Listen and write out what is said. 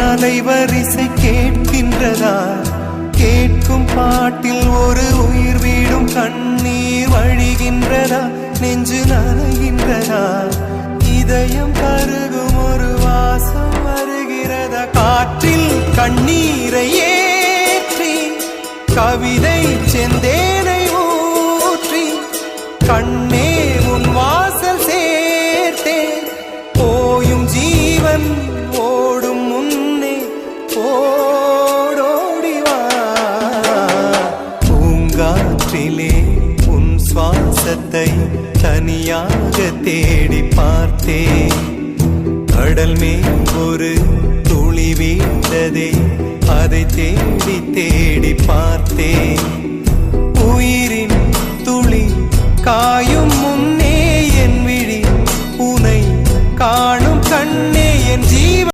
அலைவரிசை கேட்கின்றதா? கேட்கும் பாட்டில் ஒரு உயிர் வீடும் கண்ணீர் வழிகின்றதா? நெஞ்சு நனைகின்றதா? இதயம் கருகும் ஒரு வாசம் வருகிறதா? காற்றில் கண்ணீரை ஏற்றி கவிதை செந்தேனை ஊற்றி கண்ணே உன் வாசல் சேர்த்தே போயும் ஜீவன் ஓடும் முன்னே ஓடோடிவா. பூங்காற்றிலே உன் சுவாசத்தை தனியாக தேடி பார்த்தேன். கடல் மேல் ஒரு